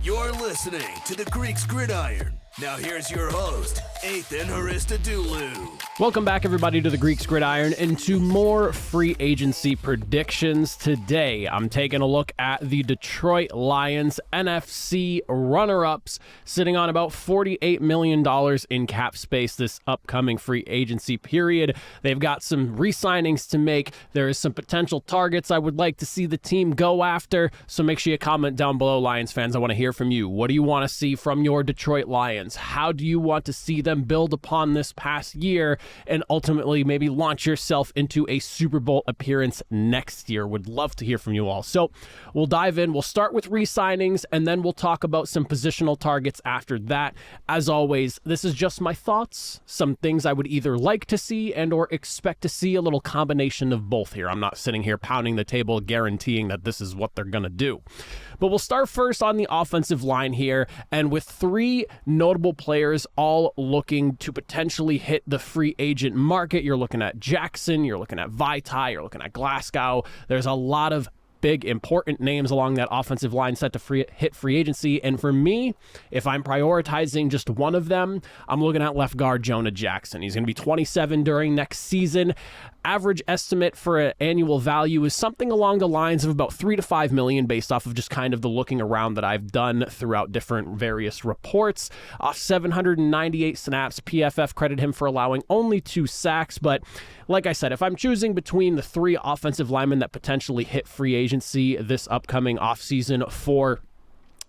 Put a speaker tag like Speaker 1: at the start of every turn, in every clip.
Speaker 1: You're listening to the Greeks Gridiron. Now here's your host, Ethan Haristadoulou.
Speaker 2: Welcome back, everybody, to the Greeks Gridiron and to more free agency predictions. Today, I'm taking a look at the Detroit Lions NFC runner-ups, sitting on about $48 million in cap space this upcoming free agency period. They've got some re-signings to make. There is some potential targets I would like to see the team go after, so make sure you comment down below, Lions fans. I want to hear from you. What do you want to see from your Detroit Lions? How do you want to see them build upon this past year and ultimately maybe launch yourself into a Super Bowl appearance next year? Would love to hear from you all. So we'll dive in. We'll start with re-signings, and then we'll talk about some positional targets after that. As always, this is just my thoughts, some things I would either like to see and or expect to see, a little combination of both here. I'm not sitting here pounding the table guaranteeing that this is what they're going to do. But we'll start first on the offensive line here, and with three notable players all looking to potentially hit the free agent market. You're looking at Jackson, you're looking at Vaitai, you're looking at Glasgow. There's a lot of big, important names along that offensive line set to hit free agency. And for me, if I'm prioritizing just one of them, I'm looking at left guard Jonah Jackson. He's going to be 27 during next season. Average estimate for an annual value is something along the lines of about $3 to $5 million based off of just kind of the looking around that I've done throughout different various reports. 798 snaps. PFF credit him for allowing only 2 sacks. But like I said, if I'm choosing between the 3 offensive linemen that potentially hit free agency this upcoming offseason for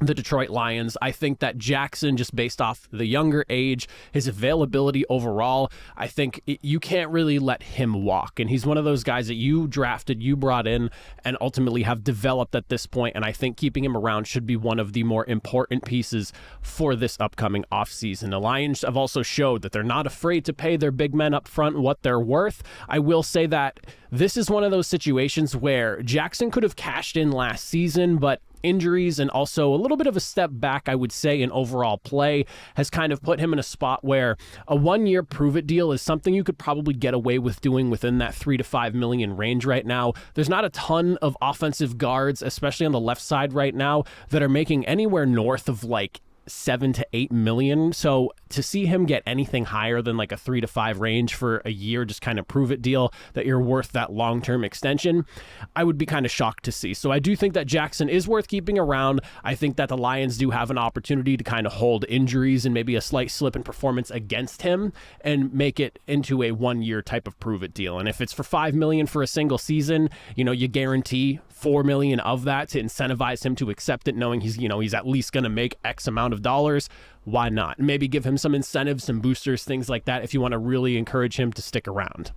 Speaker 2: the Detroit Lions, I think that Jackson, just based off the younger age, his availability overall, I think you can't really let him walk. And he's one of those guys that you drafted, you brought in, and ultimately have developed at this point. And I think keeping him around should be one of the more important pieces for this upcoming offseason. The Lions have also showed that they're not afraid to pay their big men up front what they're worth. I will say that this is one of those situations where Jackson could have cashed in last season, but injuries and also a little bit of a step back, I would say, in overall play has kind of put him in a spot where a 1-year prove-it deal is something you could probably get away with doing within that $3 to $5 million range right now. There's not a ton of offensive guards, especially on the left side right now, that are making anywhere north of like $7 to $8 million. So to see him get anything higher than like a 3 to 5 range for a year, just kind of prove it deal that you're worth that long-term extension, I would be kind of shocked to see. So I do think that Jackson is worth keeping around. I think that the Lions do have an opportunity to kind of hold injuries and maybe a slight slip in performance against him and make it into a 1-year type of prove it deal. And if it's for $5 million for a single season, you guarantee $4 million of that to incentivize him to accept it, knowing he's at least going to make X amount of dollars. Why not? Maybe give him some incentives, some boosters, things like that if you want to really encourage him to stick around.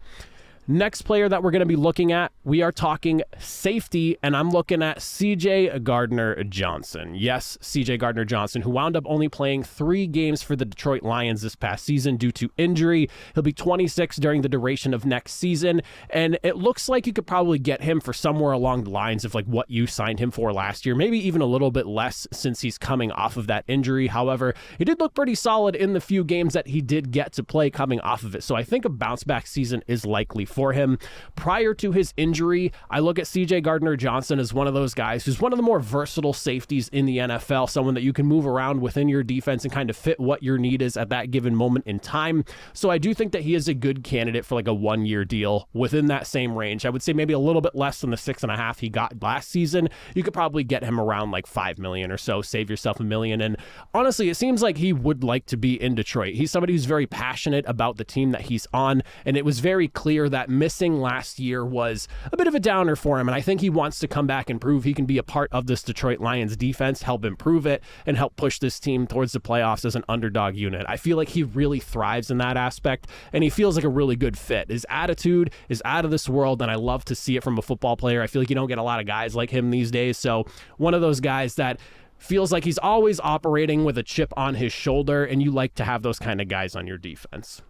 Speaker 2: Next player that we're going to be looking at, we are talking safety, and I'm looking at C.J. Gardner-Johnson. Yes, C.J. Gardner-Johnson, who wound up only playing 3 games for the Detroit Lions this past season due to injury. He'll be 26 during the duration of next season, and it looks like you could probably get him for somewhere along the lines of like what you signed him for last year, maybe even a little bit less since he's coming off of that injury. However, he did look pretty solid in the few games that he did get to play coming off of it, so I think a bounce-back season is likely for him. Prior to his injury, I look at C.J. Gardner-Johnson as one of those guys who's one of the more versatile safeties in the NFL, someone that you can move around within your defense and kind of fit what your need is at that given moment in time. So I do think that he is a good candidate for like a 1-year deal within that same range. I would say maybe a little bit less than the 6.5 he got last season. You could probably get him around like $5 million or so, save yourself $1 million. And honestly, it seems like he would like to be in Detroit. He's somebody who's very passionate about the team that he's on, and it was very clear that missing last year was a bit of a downer for him, and I think he wants to come back and prove he can be a part of this Detroit Lions defense, help improve it, and help push this team towards the playoffs as an underdog unit. I feel like he really thrives in that aspect, and he feels like a really good fit. His attitude is out of this world, and I love to see it from a football player. I feel like you don't get a lot of guys like him these days, so one of those guys that feels like he's always operating with a chip on his shoulder, and you like to have those kind of guys on your defense.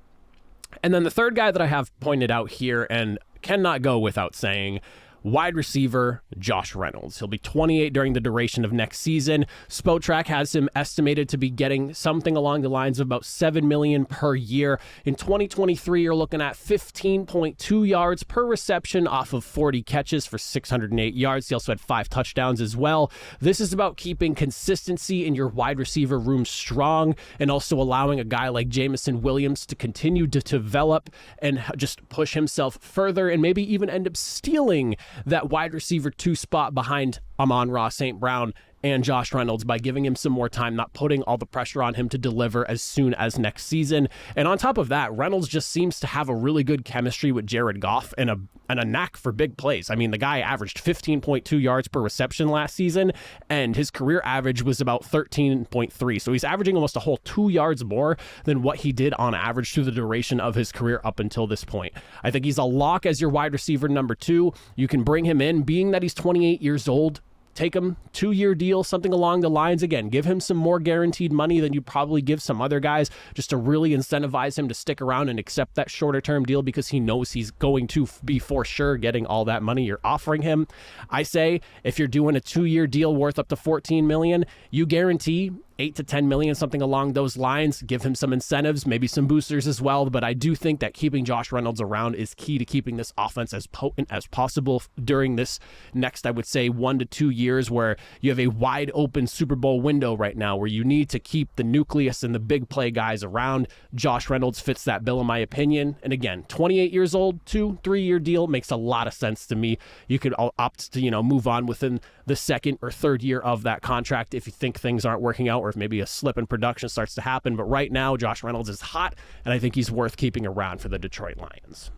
Speaker 2: And then the third guy that I have pointed out here and cannot go without saying, wide receiver Josh Reynolds. He'll be 28 during the duration of next season. Spotrac has him estimated to be getting something along the lines of about $7 million per year. In 2023, you're looking at 15.2 yards per reception off of 40 catches for 608 yards. He also had 5 touchdowns as well. This is about keeping consistency in your wide receiver room strong and also allowing a guy like Jameson Williams to continue to develop and just push himself further and maybe even end up stealing that wide receiver 2 spot behind Amon-Ra St. Brown and Josh Reynolds by giving him some more time, not putting all the pressure on him to deliver as soon as next season. And on top of that, Reynolds just seems to have a really good chemistry with Jared Goff and a knack for big plays. I mean, the guy averaged 15.2 yards per reception last season, and his career average was about 13.3. So he's averaging almost a whole 2 yards more than what he did on average through the duration of his career up until this point. I think he's a lock as your wide receiver number 2. You can bring him in, being that he's 28 years old. Take him 2-year deal, something along the lines. Again, give him some more guaranteed money than you probably give some other guys, just to really incentivize him to stick around and accept that shorter term deal because he knows he's going to be for sure getting all that money you're offering him. I say if you're doing a 2-year deal worth up to $14 million, you guarantee $8 to $10 million, something along those lines. Give him some incentives, maybe some boosters as well. But I do think that keeping Josh Reynolds around is key to keeping this offense as potent as possible during this next, I would say, 1 to 2 years where you have a wide open Super Bowl window right now where you need to keep the nucleus and the big play guys around. Josh Reynolds fits that bill in my opinion. And again, 28 years old, 2-3-year deal makes a lot of sense to me. You could opt to, move on within the 2nd or 3rd year of that contract if you think things aren't working out or if maybe a slip in production starts to happen. But right now, Josh Reynolds is hot, and I think he's worth keeping around for the Detroit Lions.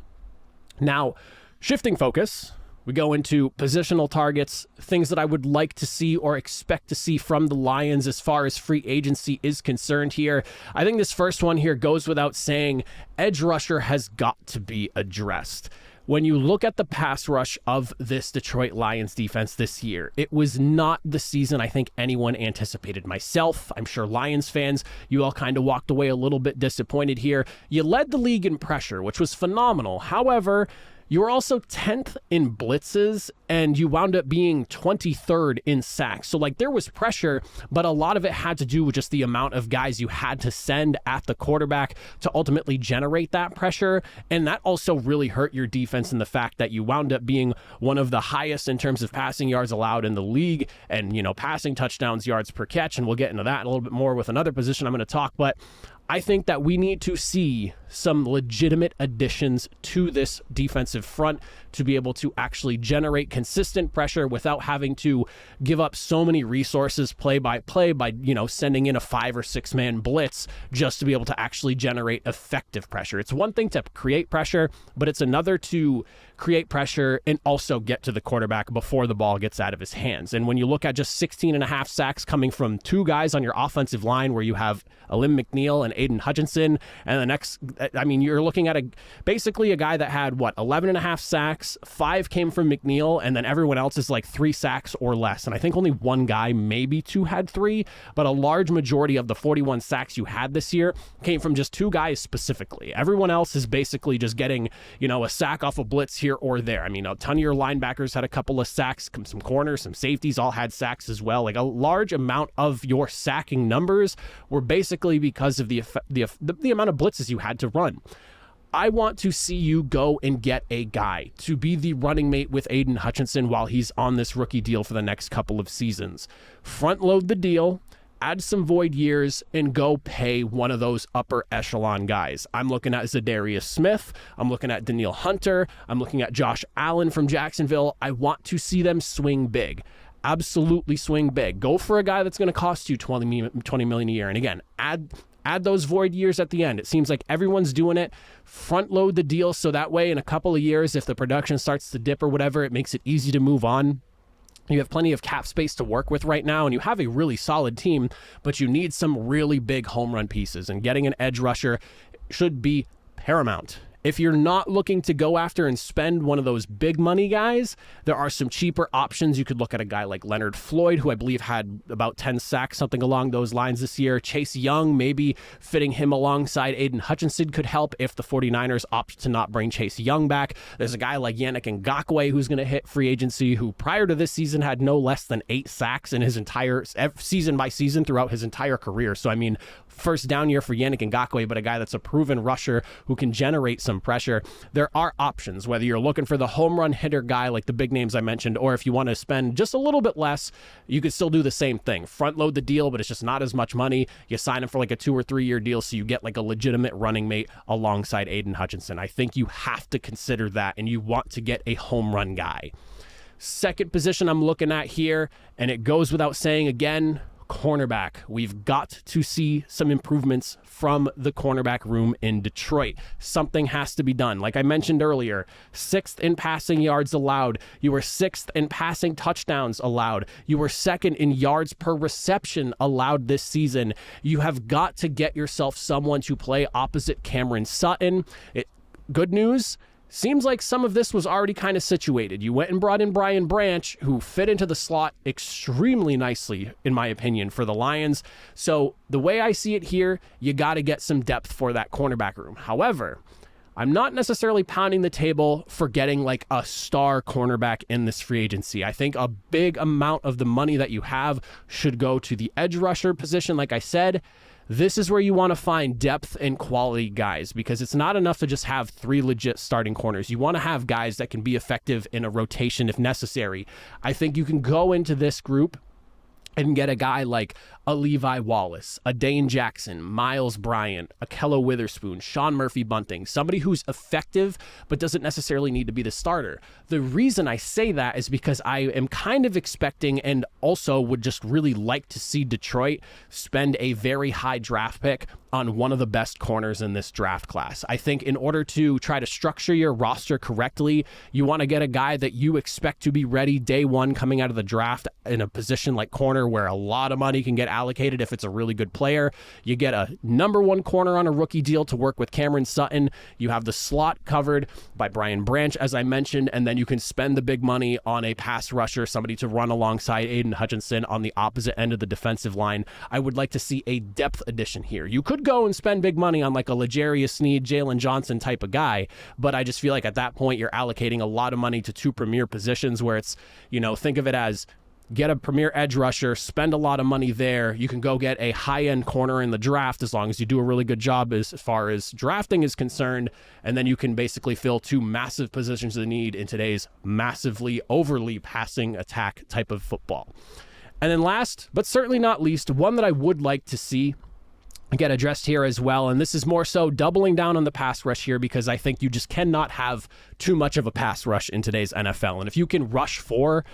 Speaker 2: Now, shifting focus, we go into positional targets, things that I would like to see or expect to see from the Lions as far as free agency is concerned here. I think this first one here goes without saying. Edge rusher has got to be addressed. When you look at the pass rush of this Detroit Lions defense this year, it was not the season I think anyone anticipated. Myself, I'm sure Lions fans, you all kind of walked away a little bit disappointed here. You led the league in pressure, which was phenomenal. However, you were also 10th in blitzes, and you wound up being 23rd in sacks. So, there was pressure, but a lot of it had to do with just the amount of guys you had to send at the quarterback to ultimately generate that pressure. And that also really hurt your defense in the fact that you wound up being one of the highest in terms of passing yards allowed in the league and, passing touchdowns, yards per catch. And we'll get into that a little bit more with another position I'm going to talk. But I think that we need to see some legitimate additions to this defensive front to be able to actually generate consistent pressure without having to give up so many resources play by play by, sending in a 5 or 6 man blitz just to be able to actually generate effective pressure. It's one thing to create pressure, but it's another to create pressure and also get to the quarterback before the ball gets out of his hands. And when you look at just 16.5 sacks coming from 2 guys on your offensive line where you have Alim McNeil and Aiden Hutchinson, and the next, you're looking at basically a guy that had 11.5 sacks, 5 came from McNeil, and then everyone else is 3 sacks or less. And I think only 1 guy, maybe 2, had 3, but a large majority of the 41 sacks you had this year came from just 2 guys specifically. Everyone else is basically just getting, a sack off a blitz here or there. A ton of your linebackers had a couple of sacks, some corners, some safeties all had sacks as well. A large amount of your sacking numbers were basically because of the amount of blitzes you had to run. I want to see you go and get a guy to be the running mate with Aiden Hutchinson while he's on this rookie deal for the next couple of seasons. Front load the deal, add some void years, and go pay one of those upper echelon guys. I'm looking at Zadarius Smith. I'm looking at Danielle Hunter. I'm looking at Josh Allen from Jacksonville. I want to see them swing big. Absolutely swing big. Go for a guy that's going to cost you $20 million a year. And again, add those void years at the end. It seems like everyone's doing it. Front load the deal so that way in a couple of years, if the production starts to dip or whatever, it makes it easy to move on. You have plenty of cap space to work with right now, and you have a really solid team, but you need some really big home run pieces, and getting an edge rusher should be paramount If you're not looking to go after and spend one of those big money guys, there are some cheaper options. You could look at a guy like Leonard Floyd, who I believe had about 10 sacks, something along those lines this year. Chase Young, maybe fitting him alongside Aiden Hutchinson could help if the 49ers opt to not bring Chase Young back. There's a guy like Yannick Ngakoue who's going to hit free agency, who prior to this season had no less than 8 sacks in his entire season by season throughout his entire career. So, I mean, first down year for Yannick Ngakoue, but a guy that's a proven rusher who can generate some pressure. There are options, whether you're looking for the home run hitter guy like the big names I mentioned, or if you want to spend just a little bit less, you could still do the same thing. Front load the deal, but it's just not as much money. You sign him for like a 2 or 3 year deal so you get like a legitimate running mate alongside Aiden Hutchinson. I think you have to consider that, and you want to get a home run guy. Second position I'm looking at here, and it goes without saying again, cornerback. We've got to see some improvements from the cornerback room in Detroit. Something has to be done. Like I mentioned earlier, 6th in passing yards allowed. You were 6th in passing touchdowns allowed. You were 2nd in yards per reception allowed this season. You have got to get yourself someone to play opposite Cameron Sutton. Good news, seems like some of this was already kind of situated. You went and brought in Brian Branch, who fit into the slot extremely nicely, in my opinion, for the Lions. So the way I see it here, you got to get some depth for that cornerback room. However, I'm not necessarily pounding the table for getting like a star cornerback in this free agency. I think a big amount of the money that you have should go to the edge rusher position. Like I said, this is where you want to find depth and quality guys, because it's not enough to just have 3 legit starting corners. You want to have guys that can be effective in a rotation if necessary. I think you can go into this group and get a guy like a Levi Wallace, a Dane Jackson, Miles Bryant, a Kello Witherspoon, Sean Murphy-Bunting, somebody who's effective but doesn't necessarily need to be the starter. The reason I say that is because I am kind of expecting, and also would just really like to see Detroit spend a very high draft pick on one of the best corners in this draft class. I think in order to try to structure your roster correctly, you want to get a guy that you expect to be ready day one coming out of the draft in a position like corner where a lot of money can get allocated if it's a really good player. You get a number 1 corner on a rookie deal to work with Cameron Sutton. You have the slot covered by Brian Branch, as I mentioned, and then you can spend the big money on a pass rusher, somebody to run alongside Aiden Hutchinson on the opposite end of the defensive line. I would like to see a depth addition here. You could go and spend big money on like a L'Jarius Sneed, Jalen Johnson type of guy, but I just feel like at that point you're allocating a lot of money to 2 premier positions where it's, think of it as get a premier edge rusher, spend a lot of money there. You can go get a high-end corner in the draft as long as you do a really good job as far as drafting is concerned, and then you can basically fill 2 massive positions of need in today's massively overly passing attack type of football. And then last, but certainly not least, one that I would like to see get addressed here as well, and this is more so doubling down on the pass rush here, because I think you just cannot have too much of a pass rush in today's NFL. And if you can rush 4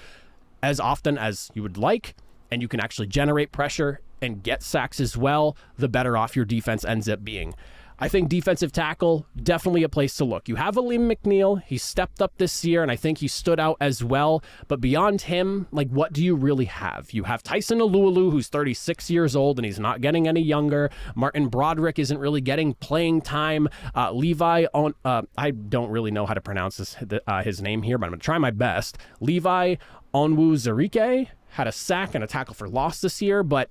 Speaker 2: as often as you would like, and you can actually generate pressure and get sacks as well, the better off your defense ends up being. I think defensive tackle, definitely a place to look. You have Aleem McNeil. He stepped up this year, and I think he stood out as well. But beyond him, like, what do you really have? You have Tyson Alualu, who's 36 years old, and he's not getting any younger. Martin Broderick isn't really getting playing time. Levi, I don't really know how to pronounce his name here, but I'm going to try my best. Levi Onwuzurike had a sack and a tackle for loss this year, but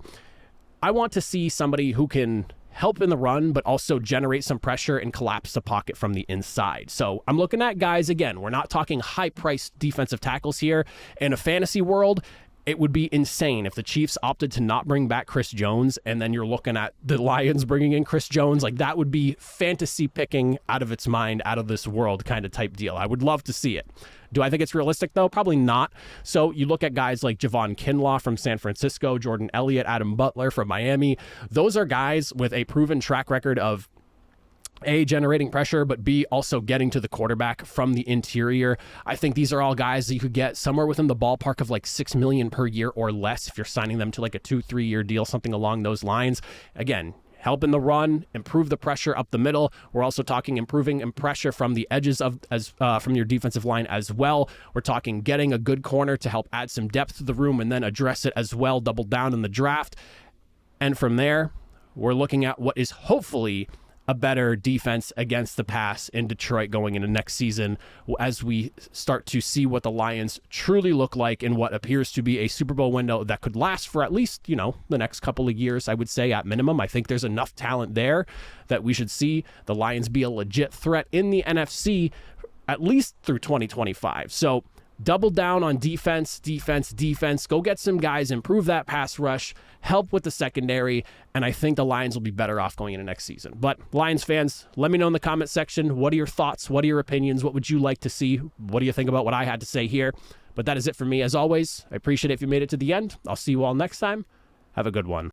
Speaker 2: I want to see somebody who can help in the run, but also generate some pressure and collapse the pocket from the inside. So I'm looking at guys, again, we're not talking high-priced defensive tackles here. In a fantasy world, it would be insane if the Chiefs opted to not bring back Chris Jones, and then you're looking at the Lions bringing in Chris Jones. Like, that would be fantasy picking out of its mind, out of this world kind of type deal. I would love to see it. Do I think it's realistic, though? Probably not. So you look at guys like Javon Kinlaw from San Francisco, Jordan Elliott, Adam Butler from Miami. Those are guys with a proven track record of A, generating pressure, but B, also getting to the quarterback from the interior. I think these are all guys that you could get somewhere within the ballpark of like $6 million per year or less if you're signing them to like a 2-3 year deal, something along those lines. Again, help in the run, improve the pressure up the middle. We're also talking improving pressure from the edges from your defensive line as well. We're talking getting a good corner to help add some depth to the room and then address it as well, double down in the draft. And from there, we're looking at what is hopefully a better defense against the pass in Detroit going into next season as we start to see what the Lions truly look like in what appears to be a Super Bowl window that could last for at least, the next couple of years, I would say at minimum. I think there's enough talent there that we should see the Lions be a legit threat in the NFC at least through 2025. So double down on defense. Go get some guys, improve that pass rush, help with the secondary, and I think the Lions will be better off going into next season. But Lions fans, let me know in the comment section, what are your thoughts? What are your opinions? What would you like to see? What do you think about what I had to say here? But that is it for me. As always, I appreciate it if you made it to the end. I'll see you all next time. Have a good one.